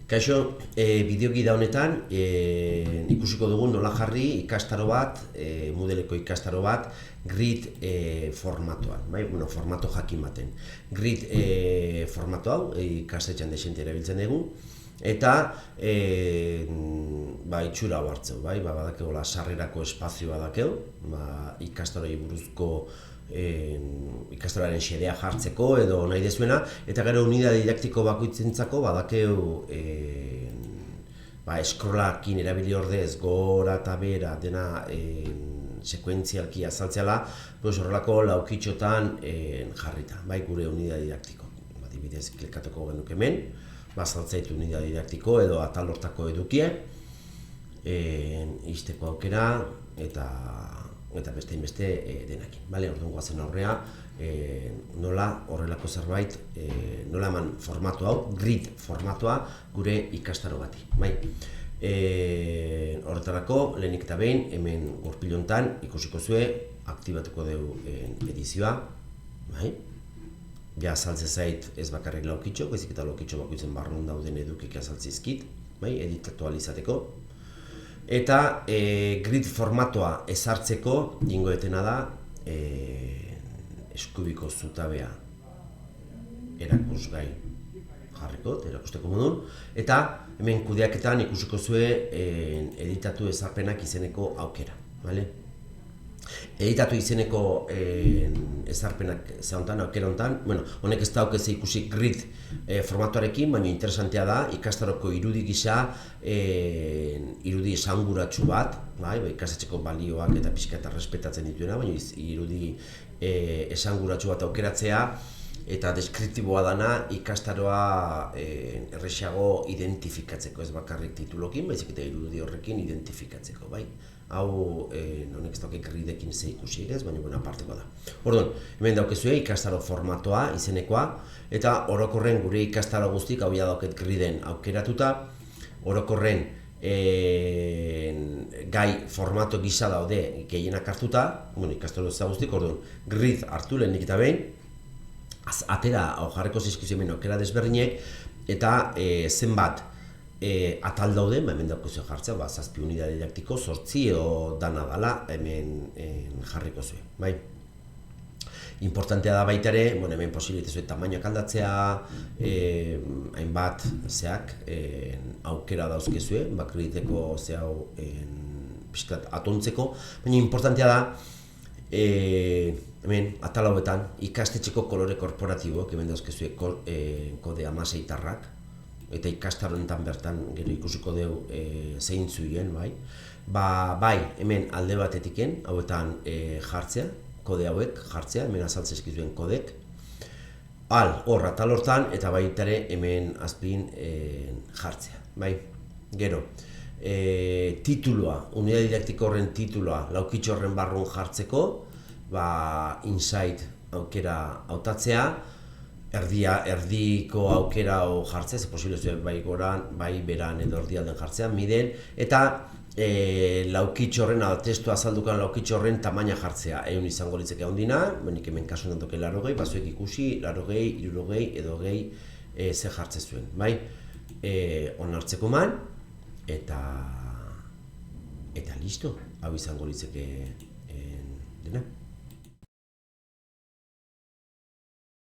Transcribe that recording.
Kaixo, bideogida honetan ikusiko dugu nola jarri ikastaro bat, Moodleko ikastaro bat, grid formatoan, bueno, formato jakin baten. Grid formato hau ikastetxean desente erabiltzen dugu, eta itxura hau hartzeu, badakeu sarrerako espazioa dakeu, ikastaroi buruzko ikastaroaren xedea jartzeko edo nahi dezuena, eta gero unidade didaktiko bakoitzentzako badakeu eskrolakin erabili ordez gora eta bera dena sekuentzialki azaltzeala, horrelako laukitxotan jarrita, gure unidade didaktiko. Adibidez, klikatuko genuke hemen, azaltzaitu unidade didaktiko edo atal hortako edukie, izteko aukera eta beste denakin. Orduan goazen aurrea, nola horrelako zerbait, nola eman formatu hau, grid formatoa gure ikastaro bati. Horretarako, lehenik eta behin, hemen gurpil hontan ikusiko zue, aktibatuko dugu edizioa. Ja azaltze zait ez bakarrik laukitxo, baizik eta laukitxo bakoitzen barrun dauden edukik azaltzizkit, editatu alizateko. Eta grid formatoa ezartzeko ingoetena da eskubiko zutabea erakusgai jarriko, erakusteko modun, eta hemen kudeaketan ikusiko zue editatu ezarpenak izeneko aukera. Editatu izeneko ezarpenak aukera hontan, honek ez dauk ez ikusi grid formatuarekin, baina interesantea da ikastaroko irudi gisa, irudi esanguratsu bat, ikastetxeko balioak eta pixka eta respetatzen dituena, baina irudi esanguratsu bat aukeratzea, eta deskriptiboa dana ikastaroa errexago identifikatzeko, ez bakarrik titulokin, baizik eta irudi horrekin identifikatzeko. Hau, honek ez daukik gridekin ze ikusi ez, baina aparteko da. Orduan, hemen daukezue ikastaro formatoa izenekoa, eta orokorren gure ikastaro guztik hau dauket griden aukeratuta, orokorren gai formato gisa daude gehienak hartuta, ikastaro guztik, orduan, grid hartu lehenik eta behin, atera jarriko zizkizu hemen aukera desberdinek, eta zenbat atal daude, hemen daukezue jartzea, zazpi unidade didaktiko, 8 edo dana dala hemen jarriko zuen. Importantea da baita ere, hemen posibilitazue tamainoak aldatzea, hainbat aukera dauzkezue, bakriteko atontzeko, baina importantea da, hemen atal hauetan ikastetxeko kolore korporatiboak, hemen dauzkezue kode 16-tarrak, eta ikastaroetan bertan gero ikusiko dugu zeintzuien, hemen alde batetiken, hauetan jartzea, kode hauek jartzea, hemen azaltzezkizuen kodek, hor atal hortan, eta baita ere hemen azpin jartzea. Gero, tituloa, unidade didaktiko horren tituloa, laukitxo horren barrun jartzeko, inside aukera hautatzea, erdiko aukera jartzea, ze posible zuen bai goran, bai beran edo erdialden jartzea, miden, eta laukitxo horren, testu azaldukan laukitxo horren tamaina jartzea, izango litzeke handina, benik hemen kasu entoke 80, bazuek ikusi 80, 60 edo 20 ze jartze zuen, onartzeko man, eta listo, hau izango litzeke dena.